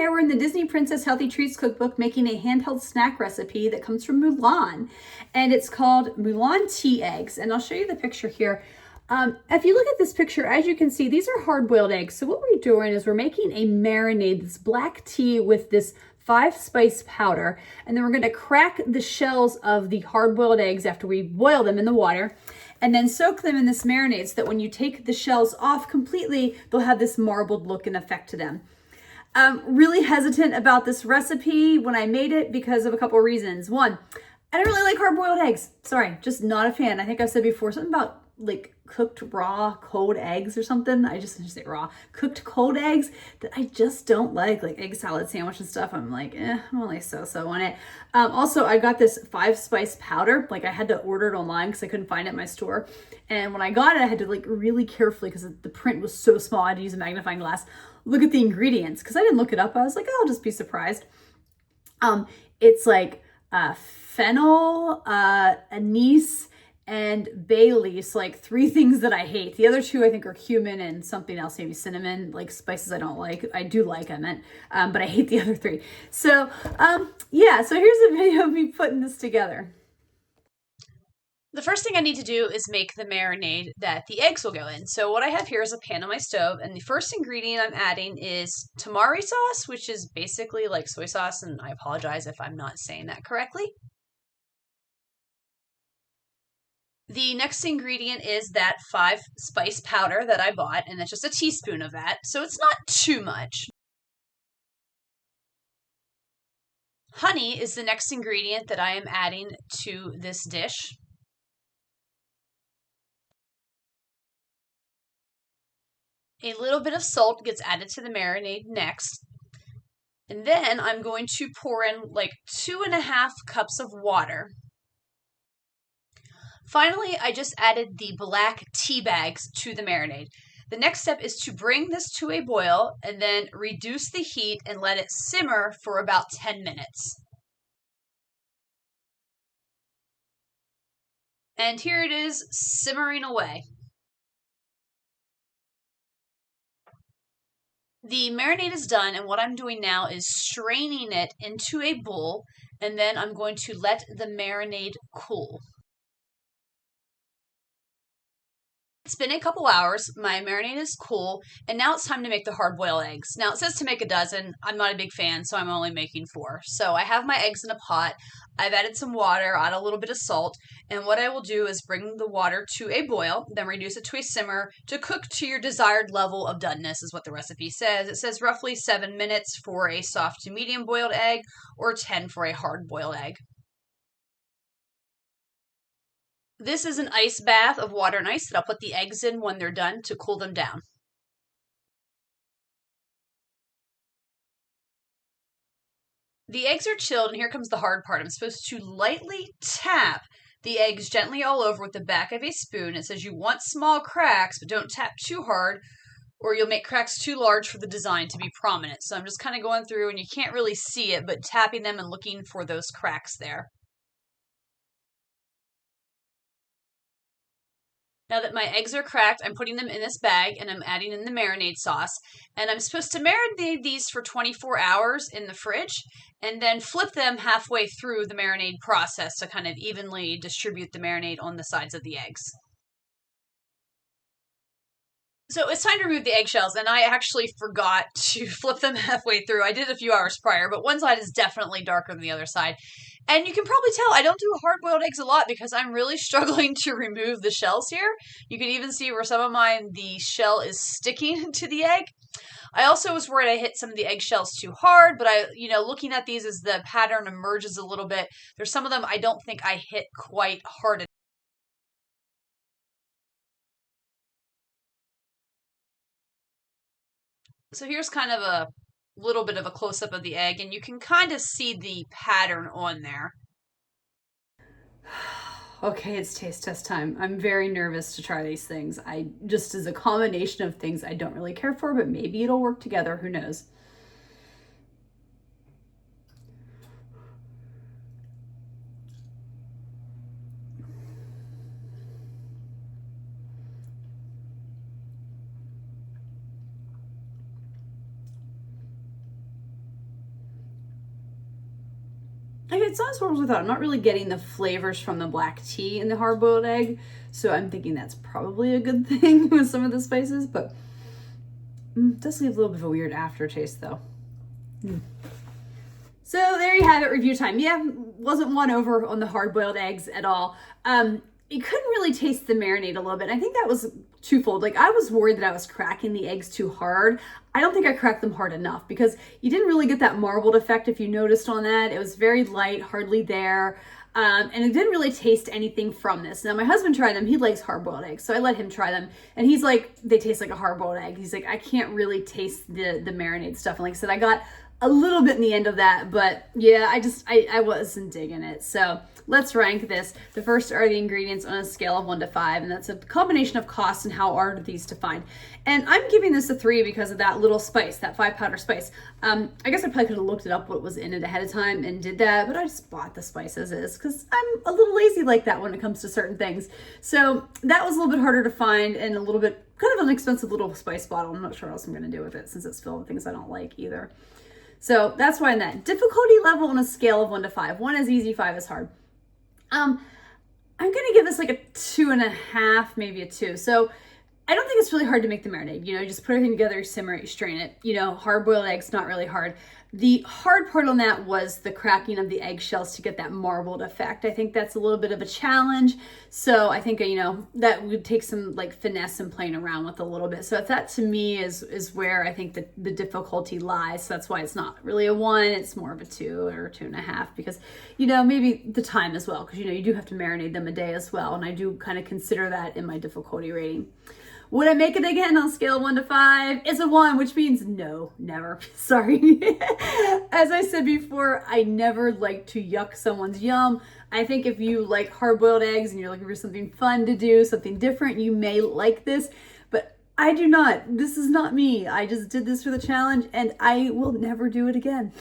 there, we're in the Disney Princess Healthy Treats Cookbook making a handheld snack recipe that comes from Mulan, and it's called Mulan Tea Eggs, and I'll show you the picture here. If you look at this picture, as you can see, these are hard-boiled eggs. So what we're doing is we're making a marinade, this black tea with this 5-spice powder, and then we're going to crack the shells of the hard-boiled eggs after we boil them in the water, and then soak them in this marinade so that when you take the shells off completely, they'll have this marbled look and effect to them. Really hesitant about this recipe when I made it because of a couple of reasons. One, I don't really like hard-boiled eggs. Sorry, just not a fan. I think I've said before something about like cooked raw cold eggs or something. I just say raw cooked cold eggs that I just don't like egg salad sandwich and stuff. I'm like, I'm only so on it. Also, I got this 5-spice powder. Like I had to order it online because I couldn't find it in my store. And when I got it, I had to really carefully, because the print was so small, I had to use a magnifying glass, look at the ingredients because I didn't look it up. I was like, oh, I'll just be surprised. It's like fennel, anise, and bay leaves, like 3 things that I hate. The other 2 I think are cumin and something else, maybe cinnamon, like spices I don't like. I do like, I meant, but I hate the other 3. So yeah, so here's a video of me putting this together. The first thing I need to do is make the marinade that the eggs will go in. So what I have here is a pan on my stove, and the first ingredient I'm adding is tamari sauce, which is basically like soy sauce, and I apologize if I'm not saying that correctly. The next ingredient is that 5-spice powder that I bought, and it's just a teaspoon of that, so it's not too much. Honey is the next ingredient that I am adding to this dish. A little bit of salt gets added to the marinade next. And then I'm going to pour in like 2.5 cups of water. Finally, I just added the black tea bags to the marinade. The next step is to bring this to a boil and then reduce the heat and let it simmer for about 10 minutes. And here it is, simmering away. The marinade is done, and what I'm doing now is straining it into a bowl, and then I'm going to let the marinade cool. It's been a couple hours, my marinade is cool, and now it's time to make the hard-boiled eggs. Now it says to make a dozen. I'm not a big fan, so I'm only making 4. So I have my eggs in a pot, I've added some water, add a little bit of salt, and what I will do is bring the water to a boil, then reduce it to a simmer to cook to your desired level of doneness is what the recipe says. It says roughly 7 minutes for a soft to medium boiled egg, or 10 for a hard-boiled egg. This is an ice bath of water and ice that I'll put the eggs in when they're done to cool them down. The eggs are chilled, and here comes the hard part. I'm supposed to lightly tap the eggs gently all over with the back of a spoon. It says you want small cracks, but don't tap too hard or you'll make cracks too large for the design to be prominent. So I'm just kind of going through, and you can't really see it, but tapping them and looking for those cracks there. Now that my eggs are cracked, I'm putting them in this bag and I'm adding in the marinade sauce. And I'm supposed to marinate these for 24 hours in the fridge and then flip them halfway through the marinade process to kind of evenly distribute the marinade on the sides of the eggs. So it's time to remove the eggshells, and I actually forgot to flip them halfway through. I did a few hours prior, but one side is definitely darker than the other side. And you can probably tell I don't do hard-boiled eggs a lot because I'm really struggling to remove the shells here. You can even see where some of mine, the shell is sticking to the egg. I also was worried I hit some of the eggshells too hard, but looking at these as the pattern emerges a little bit, there's some of them I don't think I hit quite hard enough. So here's kind of a little bit of a close-up of the egg, and you can kind of see the pattern on there. Okay, it's taste test time. I'm very nervous to try these things. Just as a combination of things I don't really care for, but maybe it'll work together. Who knows? it's not as horrible as I thought. I'm not really getting the flavors from the black tea in the hard-boiled egg, so I'm thinking that's probably a good thing with some of the spices, but it does leave a little bit of a weird aftertaste though. So there you have it, review time. Yeah, wasn't won over on the hard-boiled eggs at all. You couldn't really taste the marinade a little bit. I think that was twofold. Like, I was worried that I was cracking the eggs too hard. I don't think I cracked them hard enough because you didn't really get that marbled effect if you noticed on that. It was very light, hardly there. And it didn't really taste anything from this. Now, my husband tried them. He likes hard-boiled eggs, so I let him try them. And he's like, they taste like a hard-boiled egg. He's like, I can't really taste the marinade stuff. And like I said, I got a little bit in the end of that, but yeah, I wasn't digging it. So let's rank this. The first are the ingredients on a scale of 1 to 5, and that's a combination of cost and how hard are these to find. And I'm giving this a 3 because of that little spice, that 5-powder spice. I guess I probably could have looked it up what was in it ahead of time and did that, but I just bought the spice as is because I'm a little lazy like that when it comes to certain things. So that was a little bit harder to find and a little bit kind of an expensive little spice bottle. I'm not sure what else I'm going to do with it since it's filled with things I don't like either. So that's why in that difficulty level on a scale of 1 to 5. 1 is easy, 5 is hard. I'm gonna give this like a 2.5, maybe a 2. So I don't think it's really hard to make the marinade. You know, you just put everything together, you simmer it, you strain it. You know, hard-boiled eggs, not really hard. The hard part on that was the cracking of the eggshells to get that marbled effect. I think that's a little bit of a challenge. So I think, you know, that would take some like finesse and playing around with a little bit. So that to me is where I think the difficulty lies. So that's why it's not really a 1. It's more of a 2 or 2.5 because, you know, maybe the time as well. Because, you know, you do have to marinate them a day as well. And I do kind of consider that in my difficulty rating. Would I make it again on a scale of 1 to 5? It's a 1, which means no, never. Sorry. As I said before, I never like to yuck someone's yum. I think if you like hard-boiled eggs and you're looking for something fun to do, something different, you may like this. But I do not. This is not me. I just did this for the challenge and I will never do it again.